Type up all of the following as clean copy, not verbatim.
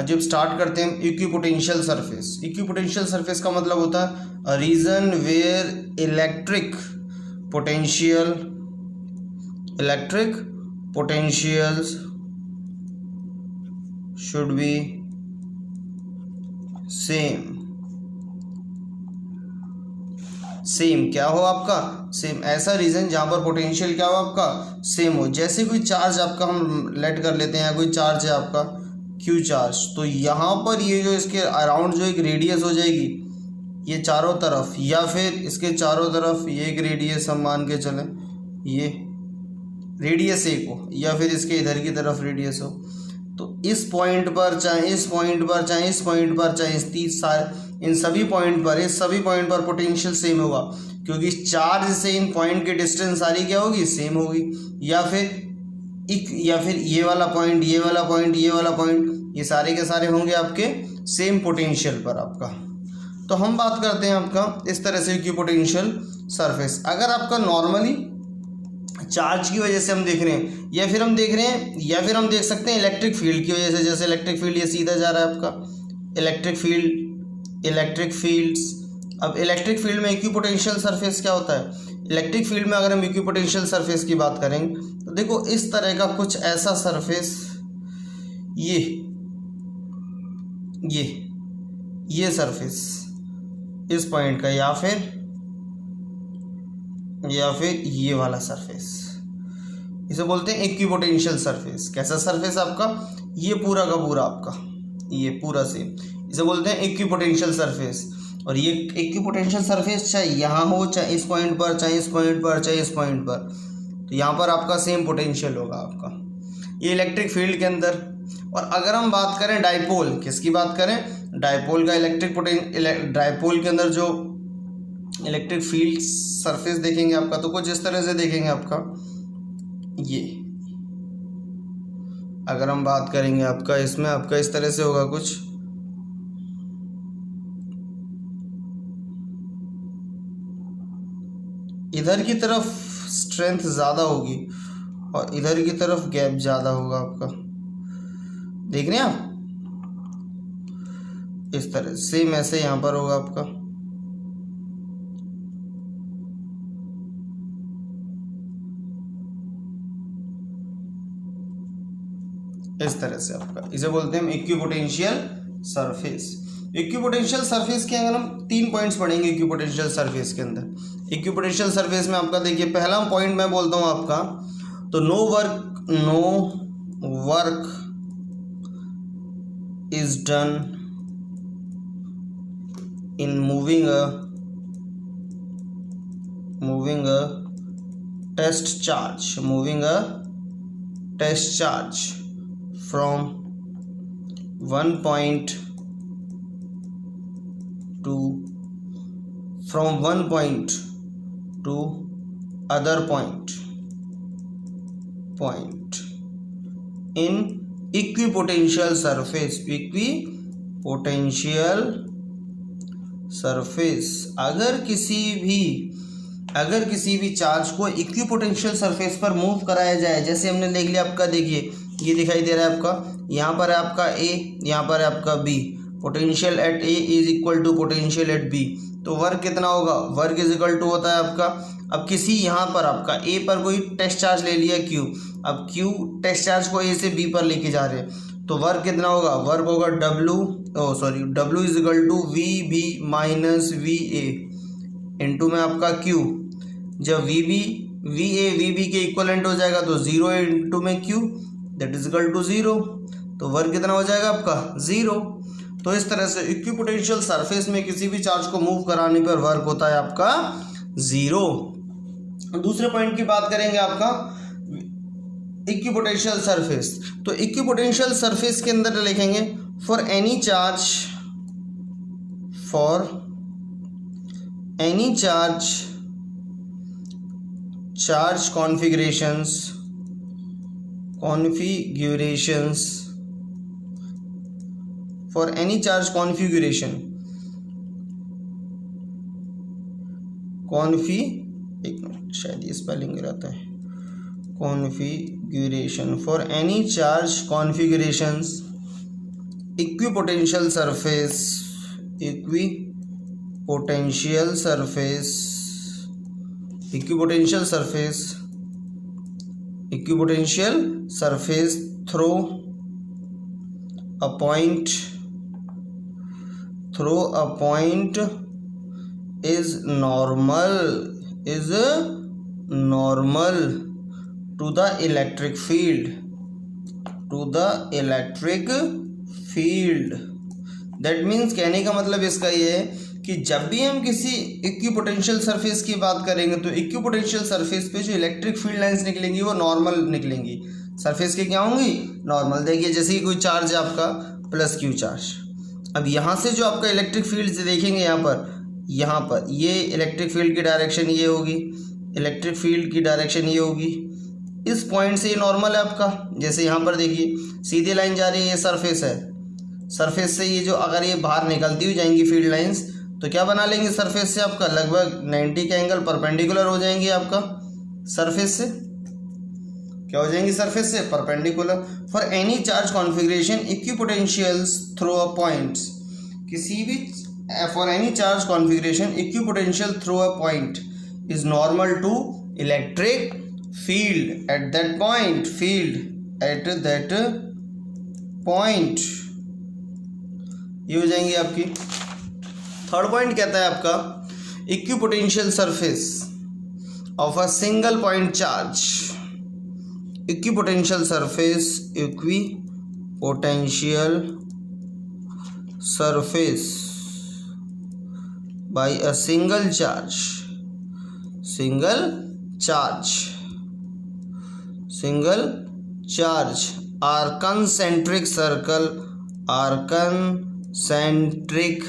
जब स्टार्ट करते हैं इक्विपोटेंशियल सरफेस। इक्विपोटेंशियल सरफेस का मतलब होता है a region where electric potentials should be same क्या हो आपका, सेम। ऐसा रीजन जहाँ पर पोटेंशियल क्या हो आपका, सेम हो। जैसे कोई चार्ज आपका हम लेट कर लेते हैं, कोई चार्ज है आपका क्यू चार्ज, तो यहाँ पर ये जो इसके अराउंड जो एक रेडियस हो जाएगी ये चारों तरफ, या फिर इसके चारों तरफ ये एक रेडियस हम मान के चलें, ये रेडियस एक हो, या फिर इसके इधर की तरफ रेडियस हो, तो इस पॉइंट पर चाहे इस पॉइंट पर चाहे इस पॉइंट पर चाहे इन सभी पॉइंट पर, इस सभी पॉइंट पर पोटेंशियल सेम होगा, क्योंकि चार्ज से इन पॉइंट की डिस्टेंस सारी क्या होगी, सेम होगी। या फिर ये वाला पॉइंट, ये वाला पॉइंट, ये वाला पॉइंट, ये सारे के सारे होंगे आपके सेम पोटेंशियल पर आपका। तो हम बात करते हैं आपका इस तरह से इक्विपोटेंशियल सरफेस। अगर आपका नॉर्मली चार्ज की वजह से हम देख रहे हैं, या फिर हम देख सकते हैं इलेक्ट्रिक फील्ड की वजह से, जैसे इलेक्ट्रिक फील्ड ये सीधा जा रहा है आपका, इलेक्ट्रिक फील्ड्स। अब इलेक्ट्रिक फील्ड में इक्विपोटेंशियल सरफेस क्या होता है, इलेक्ट्रिक फील्ड में अगर हम इक्विपोटेंशियल सरफेस की बात करेंगे तो देखो इस तरह का कुछ ऐसा सरफेस, ये सरफेस इस पॉइंट का, या फिर ये वाला सरफेस, इसे बोलते हैं इक्विपोटेंशियल सरफेस। कैसा सरफेस आपका, ये पूरा का पूरा आपका, ये पूरा सेम, इसे बोलते हैं इक्विपोटेंशियल सरफेस। और ये इक्विपोटेंशियल सरफेस चाहे यहाँ हो, चाहे इस पॉइंट पर, चाहे इस पॉइंट पर, चाहे इस पॉइंट पर, तो यहाँ पर आपका सेम पोटेंशियल होगा आपका, ये इलेक्ट्रिक फील्ड के अंदर। और अगर हम बात करें डाइपोल, किसकी बात करें, डाइपोल का डाइपोल के अंदर जो इलेक्ट्रिक फील्ड सरफेस देखेंगे आपका, तो कुछ इस तरह से देखेंगे आपका। ये अगर हम बात करेंगे आपका, इसमें आपका इस तरह से होगा कुछ, इधर की तरफ स्ट्रेंथ ज़्यादा होगी और इधर की तरफ गैप ज़्यादा होगा आपका, देख रहे हैं आप, इस तरह सेम ऐसे यहाँ पर होगा आपका। इस तरह से आपका, इसे बोलते हैं हम इक्विपोटेंशियल सरफेस। इक्विपोटेंशियल सरफेस के अगर हम 3 पॉइंट्स पढ़ेंगे इक्विपोटेंशियल सरफेस के अंदर। इक्विपोटेंशियल सरफेस में आपका देखिए पहला पॉइंट मैं बोलता हूँ आपका, तो no work is done in moving a test charge from one point to other point in equipotential surface। अगर किसी भी चार्ज को इक्विपोटेंशियल सरफेस पर मूव कराया जाए, जैसे हमने देख लिया आपका, देखिए ये दिखाई दे रहा है आपका, यहाँ पर है आपका ए, यहाँ पर है आपका B, potential at A is equal to potential at B, तो वर्क कितना होगा, वर्क इज इक्वल टू होता है आपका, अब किसी यहाँ पर आपका ए पर कोई टेस्ट चार्ज ले लिया क्यू, अब क्यू टेस्ट चार्ज को ए से बी पर लेके जा रहे हैं, तो वर्क कितना होगा, वर्क होगा W is equal to V B minus V A into में आपका क्यू। जब वी बी के इक्वलेंट हो जाएगा तो 0 इंटू में Q, that is equal to 0, तो वर्क कितना हो जाएगा आपका 0। तो इस तरह से इक्विपोटेंशियल सरफेस में किसी भी चार्ज को मूव कराने पर वर्क होता है आपका 0। दूसरे पॉइंट की बात करेंगे आपका इक्विपोटेंशियल सरफेस, तो इक्विपोटेंशियल सरफेस के अंदर लिखेंगे for any charge configurations for any charge configuration एक मिनट, शायद ये स्पेलिंग रहता है, configuration for any charge configurations equipotential surface, equipotential surface, equipotential surface, equipotential surface through a point, through a point is normal to the electric field, to the electric field. That means कहने का मतलब इसका ये है कि जब भी हम किसी इक्विपोटेंशियल सरफेस की बात करेंगे तो इक्विपोटेंशियल सरफेस पे जो इलेक्ट्रिक फील्ड लाइंस निकलेंगी वो नॉर्मल निकलेंगी। सरफेस के क्या होंगी? नॉर्मल। देखिए जैसे कि कोई चार्ज है आपका प्लस क्यू चार्ज, अब यहाँ से जो आपका इलेक्ट्रिक फील्ड देखेंगे यहाँ पर ये इलेक्ट्रिक फील्ड की डायरेक्शन ये होगी, इलेक्ट्रिक फील्ड की डायरेक्शन ये होगी। इस पॉइंट से ये नॉर्मल है आपका। जैसे यहाँ पर देखिए सीधी लाइन जा रही है, ये सरफेस है, सरफेस से ये जो अगर ये बाहर निकलती हुई जाएंगी फील्ड लाइंस तो क्या बना लेंगे सरफेस से आपका लगभग 90 के एंगल परपेंडिकुलर हो जाएंगी आपका सरफेस से। क्या हो जाएंगी? सरफेस से perpendicular. For any charge configuration equipotentials through a points, किसी भी for any charge configuration equipotential through a point is normal to electric field at that point, field at that point। ये हो जाएंगी आपकी। थर्ड पॉइंट कहता है आपका equipotential surface of a single point charge, equipotential surface, equipotential surface by a single charge, single charge are concentric circle, are concentric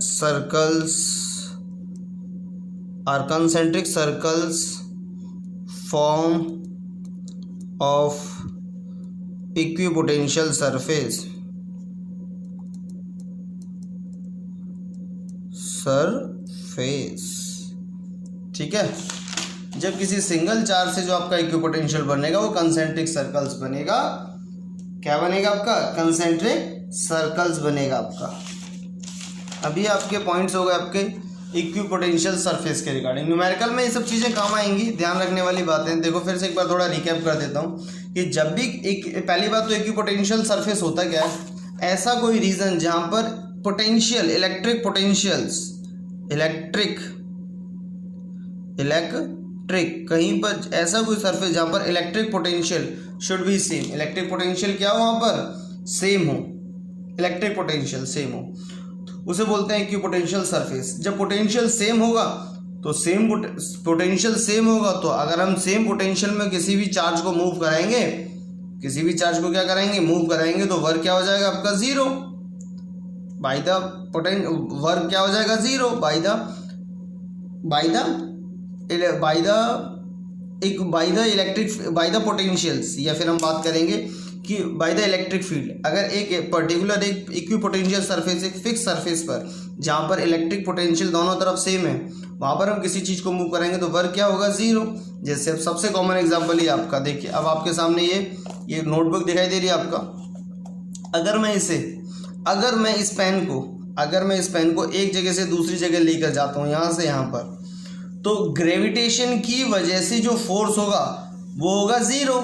circles, are concentric circles form of equipotential surface, surface. ठीक है, जब किसी single charge से जो आपका equipotential बनेगा वो concentric circles बनेगा। क्या बनेगा आपका? कंसेंट्रिक सर्कल्स बनेगा आपका। अभी आपके पॉइंट्स हो गए आपके इक्विपोटेंशियल सरफेस के रिगार्डिंग। न्यूमेरिकल में ये सब चीज़ें काम आएंगी, ध्यान रखने वाली बातें। देखो फिर से एक बार थोड़ा रिकैप कर देता हूँ कि जब भी पहली बात तो इक्विपोटेंशियल सरफेस होता क्या है? ऐसा कोई रीजन जहाँ पर पोटेंशियल, इलेक्ट्रिक पोटेंशियल्स, इलेक्ट्रिक कहीं पर ऐसा कोई सरफेस जहाँ पर electric potential should be same. Electric potential क्या हो? वहाँ पर सेम हो, इलेक्ट्रिक पोटेंशियल सेम हो, उसे बोलते हैं इक्विपोटेंशियल सरफेस। जब पोटेंशियल सेम होगा तो सेम पोटेंशियल सेम होगा तो अगर हम सेम पोटेंशियल में किसी भी चार्ज को मूव कराएंगे, किसी भी चार्ज को क्या कराएंगे? मूव कराएंगे तो वर्क क्या हो जाएगा आपका? जीरो। बाय द वर्क क्या हो जाएगा? जीरो। बाय द पोटेंशियल्स, या फिर हम बात करेंगे कि बाय द इलेक्ट्रिक फील्ड। अगर एक पर्टिकुलर एक इक्विपोटेंशियल सरफेस, एक फिक्स सरफेस पर जहाँ पर इलेक्ट्रिक पोटेंशियल दोनों तरफ सेम है, वहाँ पर हम किसी चीज़ को मूव करेंगे तो वर्क क्या होगा? जीरो। जैसे अब सबसे कॉमन एग्जांपल ही आपका देखिए, अब आपके सामने ये नोटबुक दिखाई दे रही है आपका। अगर मैं इस पेन को एक जगह से दूसरी जगह लेकर जाता हूँ, यहाँ से यहाँ पर, तो ग्रेविटेशन की वजह से जो फोर्स होगा वो होगा जीरो,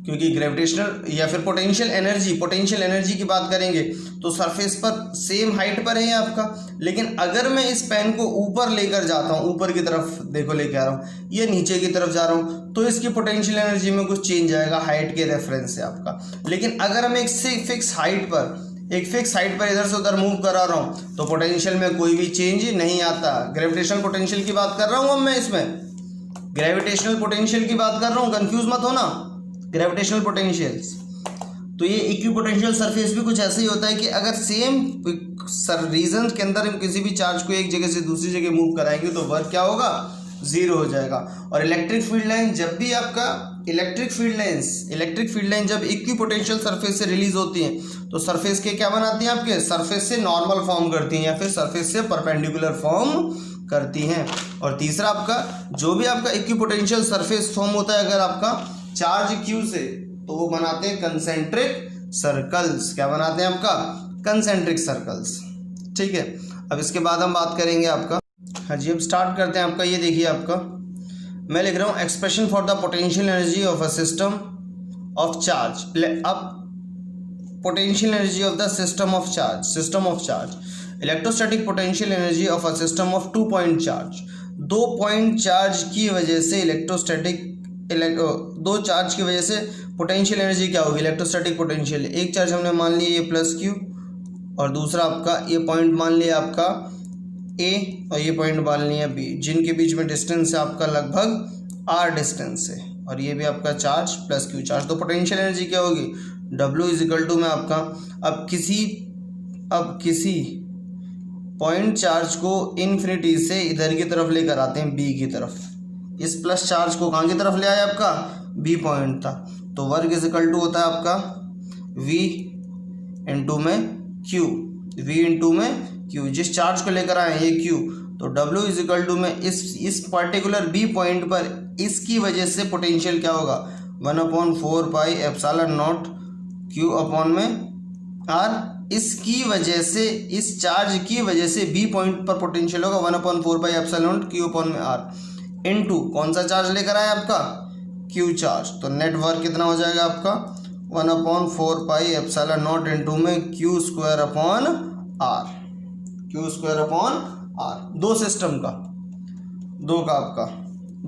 क्योंकि ग्रेविटेशनल या फिर पोटेंशियल एनर्जी की बात करेंगे तो सरफेस पर सेम हाइट पर है आपका। लेकिन अगर मैं इस पेन को ऊपर लेकर जाता हूँ, ऊपर की तरफ देखो लेके आ रहा हूँ, ये नीचे की तरफ जा रहा हूँ, तो इसकी पोटेंशियल एनर्जी में कुछ चेंज आएगा हाइट के रेफरेंस से आपका। लेकिन अगर मैं एक फिक्स हाइट पर इधर से उधर मूव करा रहा हूँ तो पोटेंशियल में कोई भी चेंज नहीं आता। ग्रेविटेशनल पोटेंशियल की बात कर रहा हूँ अब मैं, इसमें ग्रेविटेशनल पोटेंशियल की बात कर रहा हूँ, कंफ्यूज मत होना। ग्रेविटेशनल पोटेंशियल्स, तो ये इक्विपोटेंशियल सरफेस भी कुछ ऐसा ही होता है कि अगर सेम रीजन के अंदर हम किसी भी चार्ज को एक जगह से दूसरी जगह मूव कराएंगे तो वर्क क्या होगा? जीरो हो जाएगा। और इलेक्ट्रिक फील्ड लाइन, जब भी आपका इलेक्ट्रिक फील्ड लाइन जब इक्विपोटेंशियल सरफेस से रिलीज होती है तो सरफेस के क्या बनाती हैं? आपके सरफेस से नॉर्मल फॉर्म करती हैं या फिर सरफेस से परपेंडिकुलर फॉर्म करती हैं। और तीसरा आपका जो भी आपका इक्विपोटेंशियल सरफेस फॉर्म होता है अगर आपका चार्ज क्यू से, तो वो बनाते हैं कंसेंट्रिक सर्कल्स क्या बनाते हैं आपका, कंसेंट्रिक सर्कल्स। ठीक है, अब इसके बाद हम बात करेंगे आपका, हाँ जी अब स्टार्ट करते हैं आपका। ये देखिए आपका मैं लिख रहा हूँ expression for the potential energy of a system of charge. अब potential energy of the system of charge, electrostatic potential energy of a system of 2 point charge. 2 point charge की वजह से दो चार्ज की वजह से पोटेंशियल एनर्जी क्या होगी, इलेक्ट्रोस्टैटिक पोटेंशियल। एक चार्ज हमने मान लिया ये प्लस क्यू, और दूसरा आपका ये पॉइंट मान लिया आपका ए, और ये पॉइंट मान लिया बी, जिनके बीच में डिस्टेंस है आपका लगभग आर डिस्टेंस है, और ये भी आपका चार्ज प्लस क्यू चार्ज। तो पोटेंशियल एनर्जी क्या होगी, W इजिकल टू में आपका, अब किसी पॉइंट चार्ज को इन्फिनिटी से इधर की तरफ लेकर आते हैं बी की तरफ। इस प्लस चार्ज को कहाँ की तरफ ले आया आपका, बी पॉइंट था, तो वर्क इजिकल टू होता है आपका V इंटू में Q। जिस चार्ज को लेकर आए ये Q, तो W इजिकल टू में इस पर्टिकुलर बी पॉइंट पर इसकी वजह से पोटेंशियल क्या होगा, 1/4 pi epsilon not Q upon में R। इसकी वजह से, इस चार्ज की वजह से बी पॉइंट पर पोटेंशियल होगा 1/4 pi epsilon not Q upon में R इनटू कौन सा चार्ज लेकर आए आपका, Q चार्ज। तो नेट वर्क कितना हो जाएगा आपका 1/4 पाई एप्सिलॉन नॉट इनटू में Q स्क्वायर अपॉन R। दो सिस्टम का, दो का आपका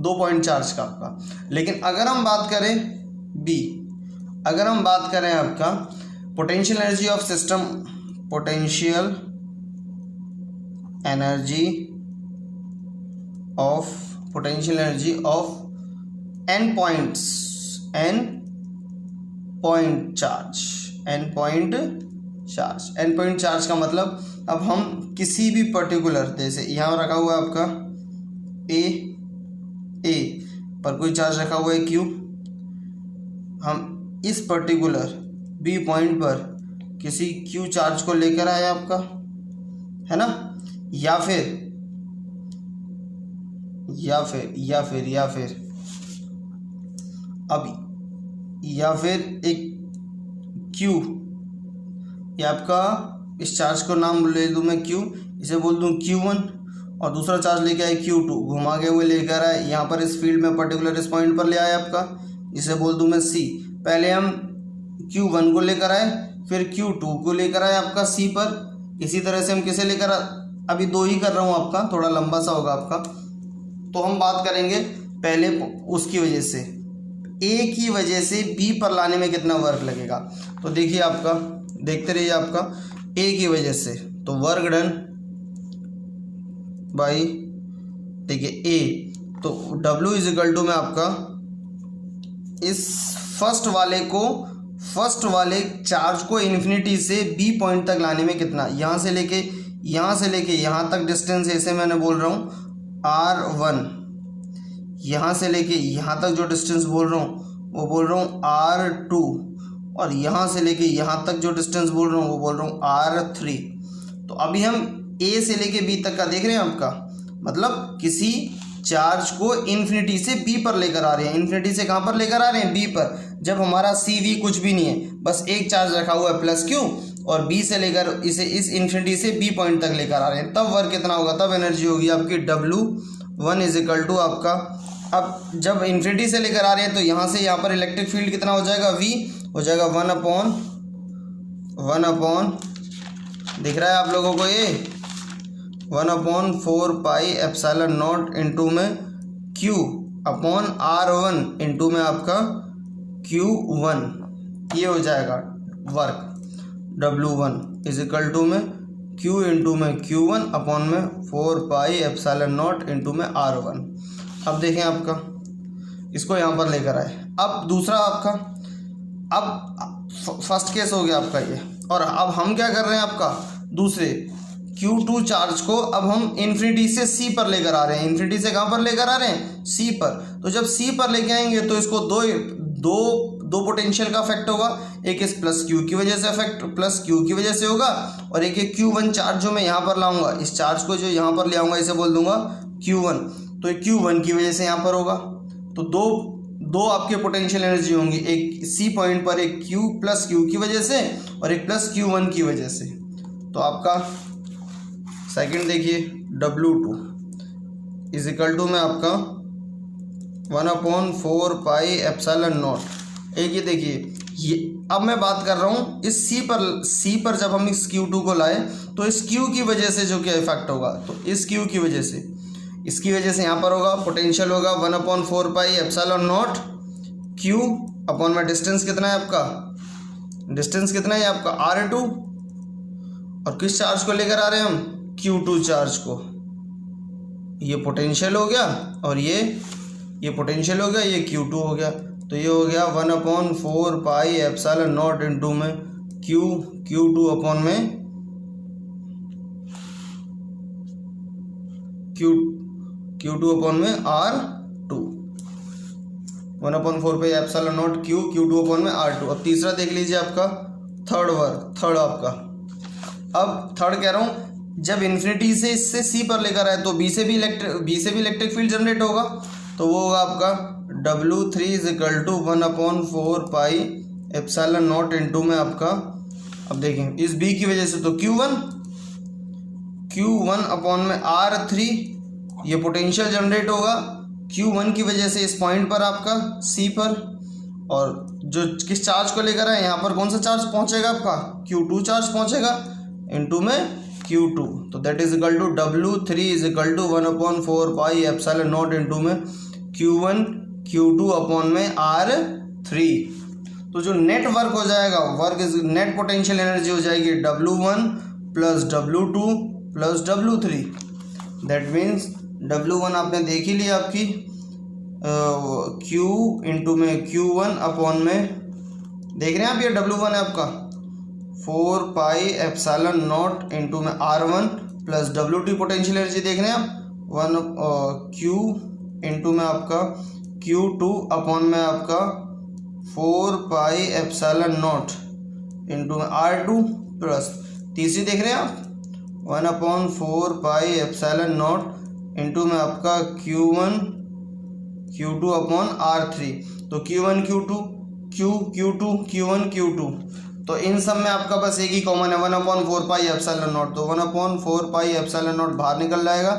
2 पॉइंट चार्ज का आपका। लेकिन अगर हम बात करें आपका potential energy of system, potential energy of n point charge का मतलब, अब हम किसी भी पर्टिकुलर, जैसे यहाँ रखा हुआ है आपका ए पर कोई चार्ज रखा हुआ है Q, हम इस पर्टिकुलर बी पॉइंट पर किसी Q चार्ज को लेकर आए आपका, है ना, या फिर एक Q, ये आपका, इस चार्ज को नाम ले दूं मैं Q, इसे बोल दूं Q1, और दूसरा चार्ज लेके आए Q2, घुमा के हुए लेकर आए यहाँ पर इस फील्ड में पर्टिकुलर इस पॉइंट पर ले आए आपका, इसे बोल दूं मैं C। पहले हम Q1 को लेकर आए, फिर Q2 को लेकर आए आपका C पर। इसी तरह से हम किसे लेकर अभी 2 ही कर रहा हूँ आपका, थोड़ा लंबा सा होगा आपका। तो हम बात करेंगे पहले उसकी वजह से, A की वजह से B पर लाने में कितना वर्क लगेगा। तो देखिए आपका, देखते रहिए आपका, A की वजह से तो वर्क डन बाई, देखिए A, तो W इजिकल टू में आपका इस फर्स्ट वाले चार्ज को इन्फिनिटी से B पॉइंट तक लाने में कितना, यहाँ से लेके यहाँ तक डिस्टेंस, ऐसे मैंने बोल रहा हूँ R1, यहाँ से लेके यहाँ तक जो डिस्टेंस बोल रहा हूँ वो बोल रहा हूँ R2, और यहाँ से लेके यहाँ तक जो डिस्टेंस बोल रहा हूँ वो बोल रहा हूँ R3। तो अभी हम A से लेके B तक का देख रहे हैं आपका, मतलब किसी चार्ज को इन्फिनिटी से B पर लेकर आ रहे हैं। इन्फिनिटी से कहाँ पर लेकर आ रहे हैं, B पर, जब हमारा CV कुछ भी नहीं है, बस एक चार्ज रखा हुआ है प्लस Q, और B से लेकर इसे इस इन्फिनिटी से B पॉइंट तक लेकर आ रहे हैं। तब वर्क कितना होगा, तब एनर्जी होगी आपकी W1 इजिकल टू आपका, अब जब इन्फिनिटी से लेकर आ रहे हैं तो यहाँ से यहाँ पर इलेक्ट्रिक फील्ड कितना हो जाएगा, V हो जाएगा 1/, दिख रहा है आप लोगों को ये 1/4 पाई एप्सिलॉन नॉट इंटू में Q अपॉन R1 इंटू में आपका Q1, ये हो जाएगा वर्क W1 इजिकल टू में Q इंटू में Q1 अपॉन में 4 पाई एप्सिलॉन नॉट इंटू में R1। अब देखें आपका, इसको यहाँ पर लेकर आए। अब दूसरा आपका, अब फर्स्ट केस हो गया आपका ये, और अब हम क्या कर रहे हैं आपका, दूसरे Q2 चार्ज को अब हम इन्फिनिटी से C पर लेकर आ रहे हैं। इन्फिनिटी से कहाँ पर लेकर आ रहे हैं, C पर। तो जब C पर लेके आएंगे तो इसको दो पोटेंशियल का इफेक्ट होगा, एक इस प्लस Q की वजह से इफेक्ट, प्लस Q की वजह से होगा, और एक Q1 चार्ज जो मैं यहाँ पर लाऊंगा, इस चार्ज को जो यहाँ पर ले आऊँगा इसे बोल दूंगा Q1, तो Q1 की वजह से यहाँ पर होगा। तो दो आपके पोटेंशियल एनर्जी होंगी, एक सी पॉइंट पर एक Q प्लस Q की वजह से और एक प्लस Q1 की वजह से। तो आपका सेकंड देखिए W2 इज इक्वल टू में आपका 1/4 पाई एप्सिलॉन नॉट। एक ये देखिए, ये अब मैं बात कर रहा हूँ इस C पर जब हम इस Q2 को लाए तो इस Q की वजह से जो क्या इफेक्ट होगा, तो इस Q की वजह से, इसकी वजह से यहाँ पर होगा पोटेंशियल होगा 1/4 pi epsilon not Q upon में डिस्टेंस कितना है आपका, डिस्टेंस कितना है आपका R2, और किस चार्ज को लेकर आ रहे हैं हम, Q2 चार्ज को। ये पोटेंशियल हो गया और ये पोटेंशियल हो गया, ये Q2 हो गया। तो ये हो गया 1/4 पाई एप्सिलॉन नॉट इंटू में Q2 अपॉन में Q2 अपॉन में R2, 1/4 pi epsilon not Q2 upon में R2। अब तीसरा देख लीजिए आपका थर्ड आपका। अब थर्ड कह रहा हूँ, जब इन्फिनिटी से इससे C पर लेकर आए तो B से भी इलेक्ट्रिक फील्ड जनरेट होगा, तो वो होगा आपका W3 is equal to 1/4 pi epsilon not into में आपका, अब देखें इस B की वजह से तो Q1 अपॉन में R3, ये पोटेंशियल जनरेट होगा Q1 की वजह से इस पॉइंट पर आपका C पर, और जो किस चार्ज को लेकर आए यहाँ पर कौन सा चार्ज पहुँचेगा आपका, Q2 चार्ज पहुँचेगा इंटू में Q2। तो that is equal to W3 is equal to 1/4 pi epsilon not into में Q2 अपॉन में R3। तो जो नेट वर्क हो जाएगा, नेट पोटेंशियल एनर्जी हो जाएगी W1 plus W2 plus W3। That means W1 आपने देख ही लिया आपकी Q इंटू में Q1 अपॉन में, देख रहे हैं आप ये W1 है आपका 4 पाई एप्सिलॉन नॉट इंटू में R1 plus W2 potential energy देख रहे हैं आप Q इंटू में आपका Q2 अपॉन में आपका 4 पाई एप्सिलॉन नॉट इंटू में R2 प्लस तीसरी देख रहे हैं आप 1/4 पाई एप्सिलॉन नॉट इंटू में आपका Q2 अपॉन R3। तो Q1 Q2 तो इन सब में आपका बस एक ही कॉमन है 1/4 पाई एप्सिलॉन नॉट। तो 1/4 पाई एप्सिलॉन नॉट बाहर निकल जाएगा,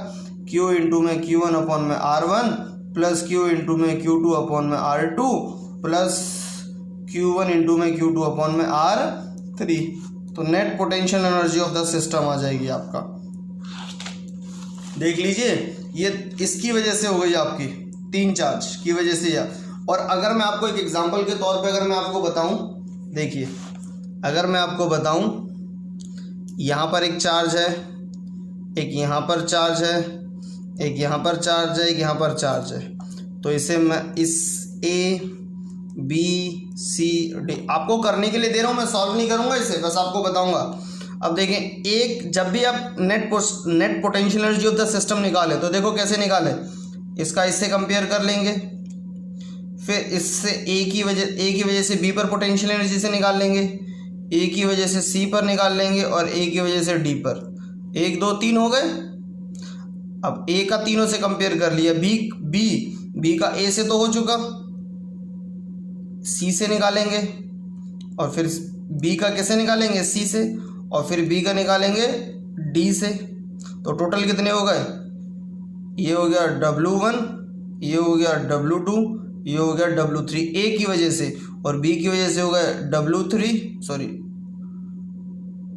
Q इंटू में Q1 अपॉन में R1 प्लस Q इंटू में Q2 अपॉन में R2 प्लस Q1 इंटू में Q2 अपॉन में R3। तो net potential energy of the system आ जाएगी आपका, देख लीजिए ये इसकी वजह से हो गई आपकी, तीन चार्ज की वजह से। और अगर मैं आपको एक एग्जांपल के तौर पे अगर मैं आपको बताऊं, देखिए अगर मैं आपको बताऊं यहाँ पर एक चार्ज है, एक यहाँ पर चार्ज है, एक यहाँ पर चार्ज है, एक यहाँ पर चार्ज है, तो इसे मैं इस ABCD आपको करने के लिए दे रहा हूँ, मैं सॉल्व नहीं करूँगा इसे, बस आपको बताऊँगा। अब देखें, एक जब भी आप net potential energy of the system निकाले तो देखो कैसे निकाले, इसका इससे कंपेयर कर लेंगे, फिर इससे A की वजह से B पर पोटेंशियल एनर्जी से निकाल लेंगे, A की वजह से C पर निकाल लेंगे और A की वजह से D पर। 1 2 3 हो गए। अब A का तीनों से कंपेयर कर लिया, B का A से तो हो चुका, C से निकालेंगे और फिर B का कैसे निकालेंगे, C से, और फिर B का निकालेंगे D से। तो टोटल कितने हो गए, ये हो गया W1, ये हो गया W2, ये हो गया W3 A की वजह से, और B की वजह से हो गया W3, सॉरी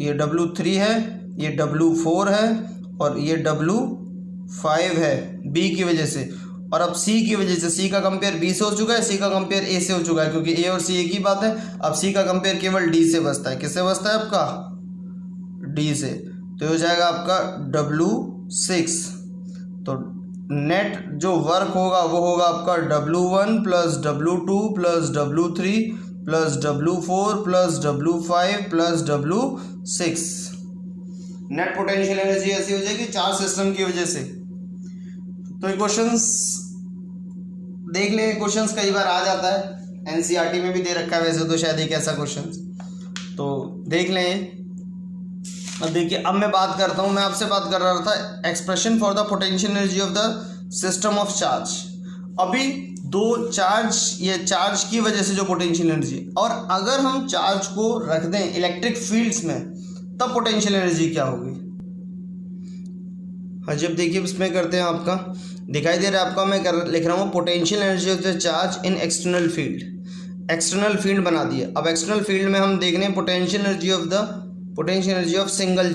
ये W3 है, ये W4 है और ये W5 है B की वजह से। और अब C की वजह से, C का कंपेयर B से हो चुका है, C का कंपेयर A से हो चुका है, क्योंकि A और C एक ही बात है। अब C का कंपेयर केवल D से बचता है, किससे बचता है आपका, D से। तो हो जाएगा आपका W6। तो नेट जो वर्क होगा वो होगा आपका W1 plus W2 plus W3 plus W4 plus W5 plus W6। Net potential energy ऐसी हो जाएगी चार्ज सिस्टम की वजह से। तो ये क्वेश्चंस देख लें, क्वेश्चंस कई बार आ जाता है, एनसीईआरटी में भी दे रखा है वैसे तो शायद एक ऐसा क्वेश्चन, तो देख लें। अब देखिए, अब मैं बात करता हूँ, मैं आपसे बात कर रहा था expression for the potential energy of the system of charge. अभी दो चार्ज या चार्ज की वजह से जो पोटेंशियल एनर्जी, और अगर हम चार्ज को रख दें इलेक्ट्रिक फील्ड्स में तब पोटेंशियल एनर्जी क्या होगी। हाँ जब देखिए इसमें करते हैं, आपका दिखाई दे रहा है आपका, मैं लिख रहा हूँ potential energy of the charge in external field. External field बना दिया। अब एक्सटर्नल फील्ड में हम देख रहे हैं potential energy of single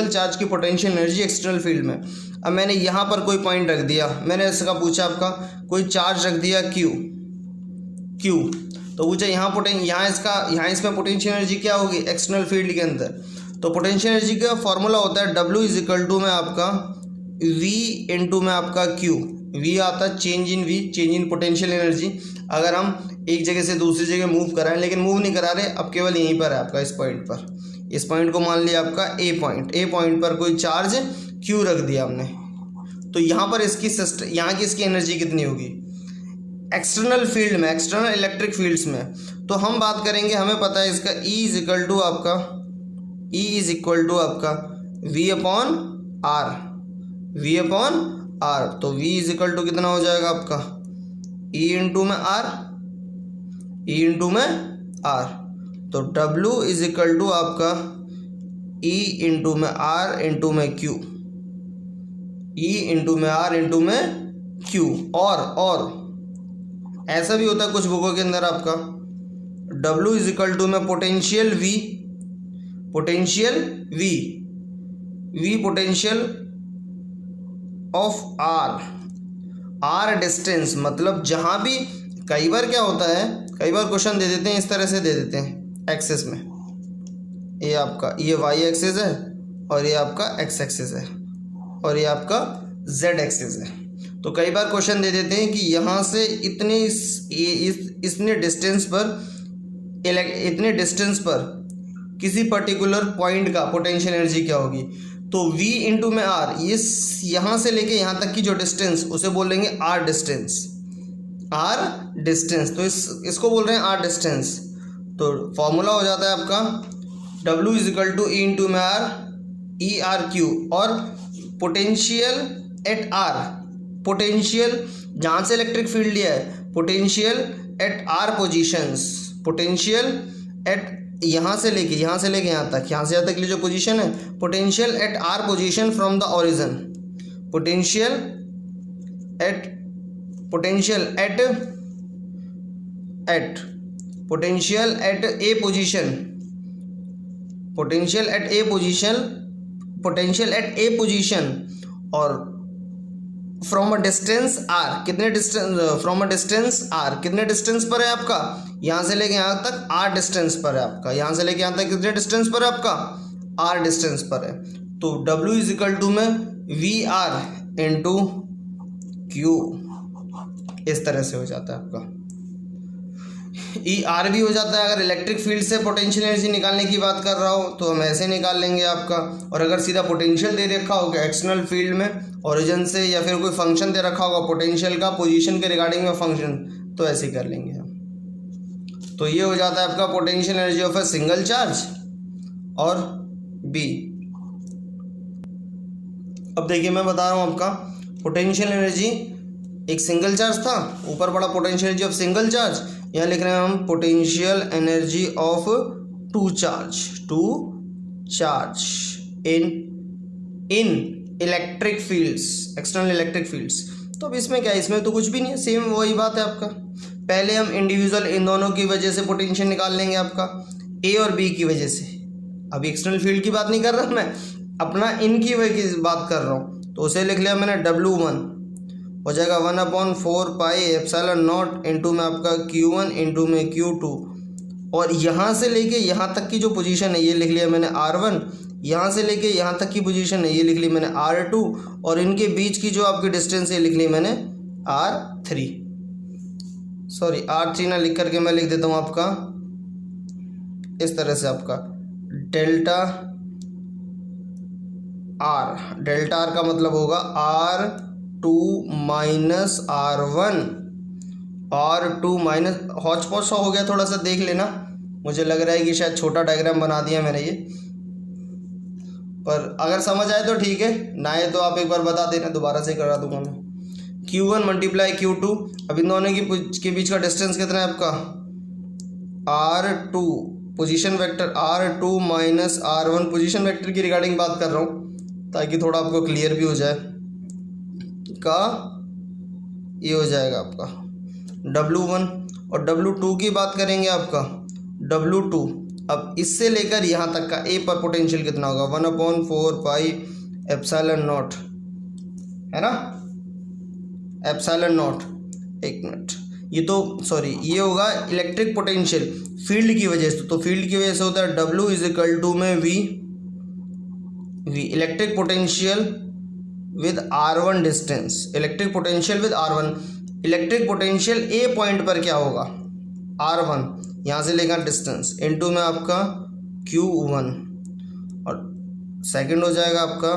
charge की पोटेंशियल एनर्जी एक्सटर्नल फील्ड में। अब मैंने यहाँ पर कोई पॉइंट रख दिया, मैंने इसका पूछा आपका कोई चार्ज रख दिया Q, तो पूछा यहाँ इसमें पोटेंशियल एनर्जी क्या होगी एक्सटर्नल फील्ड के अंदर। तो पोटेंशियल एनर्जी का फॉर्मूला होता है W इज इक्वल टू में आपका V इंटू में आपका Q। V आता है चेंज इन पोटेंशियल एनर्जी। अगर हम एक जगह से दूसरी जगह मूव कराएं, लेकिन मूव नहीं करा रहे, अब केवल यहीं पर है आपका इस पॉइंट को मान लिया आपका ए पॉइंट पर कोई चार्ज Q रख दिया हमने। तो यहाँ पर यहाँ की इसकी एनर्जी कितनी होगी एक्सटर्नल फील्ड में, एक्सटर्नल इलेक्ट्रिक फील्ड्स में। तो हम बात करेंगे, हमें पता है इसका E इज इक्वल टू आपका V अपॉन R। तो V इज इक्वल टू कितना हो जाएगा आपका E इंटू में R। तो W इज इक्वल टू आपका E इंटू में R इंटू में Q, E इंटू में R इंटू में Q। और ऐसा भी होता है कुछ बुकों के अंदर आपका W इज इक्वल टू में potential V potential of R distance. मतलब जहाँ भी कई बार क्या होता है, कई बार क्वेश्चन दे देते हैं इस तरह से दे देते हैं एक्सेस में, ये y एक्सिस है और ये आपका x एक्सिस है और ये आपका z एक्सिस है। तो कई बार क्वेश्चन दे देते हैं कि यहाँ से इतने डिस्टेंस पर किसी पर्टिकुलर पॉइंट का पोटेंशियल एनर्जी क्या होगी। तो v इंटू में r, ये यहाँ से लेके यहाँ तक की जो डिस्टेंस उसे बोलेंगे r डिस्टेंस। तो इसको बोल रहे हैं r डिस्टेंस। तो फॉर्मूला हो जाता है आपका W is equal to E into में R ERQ। और पोटेंशियल एट R, पोटेंशियल जहाँ से इलेक्ट्रिक फील्ड लिया है, potential at R positions, potential at यहाँ से लेके यहाँ तक की जो पोजीशन है, potential at R position from the origin, potential at A position और फ्रॉम अ डिस्टेंस R, कितने डिस्टेंस पर है आपका, यहाँ से लेके यहाँ तक R डिस्टेंस पर है आपका, यहाँ से लेके यहाँ तक कितने डिस्टेंस पर है आपका R डिस्टेंस पर है। तो W इज इक्वल टू में VR इंटू Q, इस तरह से हो जाता है आपका। ER भी हो जाता है। अगर इलेक्ट्रिक फील्ड से पोटेंशियल एनर्जी निकालने की बात कर रहा हो तो हम ऐसे निकाल लेंगे आपका। और अगर सीधा पोटेंशियल दे रखा होगा एक्सटर्नल फील्ड में ओरिजिन से, या फिर कोई फंक्शन दे रखा होगा पोटेंशियल का पोजीशन के रिगार्डिंग में फंक्शन, तो ऐसे ही कर लेंगे हम। तो ये हो जाता है आपका potential energy of a single charge और B। अब देखिए मैं बता रहा हूँ आपका पोटेंशियल एनर्जी, एक सिंगल चार्ज था, ऊपर पड़ा potential energy of single charge, यहाँ लिख रहे हैं हम potential energy of two charge in electric fields, external electric fields. तो अब इसमें क्या है, इसमें तो कुछ भी नहीं है, सेम वही बात है आपका। पहले हम इंडिविजुअल इन दोनों की वजह से पोटेंशियल निकाल लेंगे आपका A और B की वजह से। अभी एक्सटर्नल फील्ड की बात नहीं कर रहा मैं, अपना इन की वजह की बात कर रहा हूँ। तो उसे लिख लिया मैंने W1 हो जाएगा 1/4 पाई एप्सिलॉन नॉट इंटू में आपका Q1 इंटू में Q2। और यहाँ से लेके यहाँ तक की जो पोजीशन है ये लिख लिया मैंने R1, यहाँ से लेके यहाँ तक की पोजीशन है ये लिख ली मैंने R2, और इनके बीच की जो आपकी डिस्टेंस है लिख ली मैंने R3। सॉरी R3 ना लिख करके मैं लिख देता हूँ आपका इस तरह से, आपका डेल्टा R का मतलब होगा R2 minus R1, R2 minus, हौच पौच सा हो गया, थोड़ा सा देख लेना। मुझे लग रहा है कि शायद छोटा डायग्राम बना दिया मैंने ये, पर अगर समझ आए तो ठीक है, ना आए तो आप एक बार बता देना, दोबारा से करा दूंगा मैं। Q1 multiply Q2। अब इन दोनों के बीच का डिस्टेंस कितना है आपका R2, position vector R2 minus R1, position vector की रिगार्डिंग बात कर रहा हूँ ताकि थोड़ा आपको क्लियर भी हो जाए। का ये हो जाएगा आपका W1, और W2 की बात करेंगे आपका W2। अब इससे लेकर यहाँ तक का A पर पोटेंशियल कितना होगा 1/4 पाई एप्सिलॉन नॉट, है ना, एप्सिलॉन नॉट। एक मिनट, ये तो सॉरी ये होगा इलेक्ट्रिक पोटेंशियल फील्ड की वजह से। तो फील्ड की वजह से होता है W इज इक्वल टू में V electric potential with R1 distance, electric potential with R1। Electric potential A point पर क्या होगा R1, यहाँ से लेकर डिस्टेंस, इनटू में आपका Q1, और सेकंड हो जाएगा आपका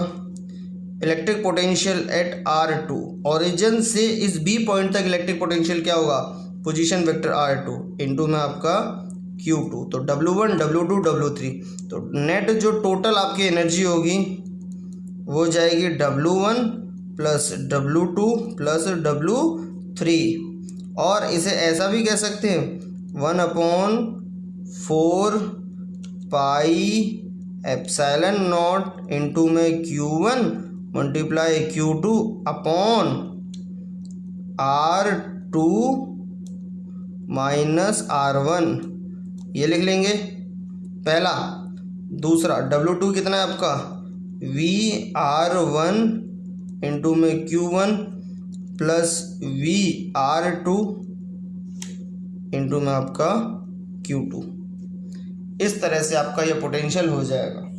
electric potential at R2। Origin से इस B पॉइंट तक इलेक्ट्रिक पोटेंशियल क्या होगा पोजीशन वेक्टर R2 इनटू में आपका Q2। तो W1 W2 W3, तो नेट जो टोटल आपकी एनर्जी होगी वो जाएगी W1 plus W2 plus W3, और इसे ऐसा भी कह सकते हैं 1/4 पाई एप्सिलॉन नॉट इनटू में Q1 multiply Q2 upon R2 minus R1, ये लिख लेंगे पहला। दूसरा W2 कितना है आपका VR1 इंटू में Q1 प्लस VR2 इंटू में आपका Q2। इस तरह से आपका ये पोटेंशियल हो जाएगा।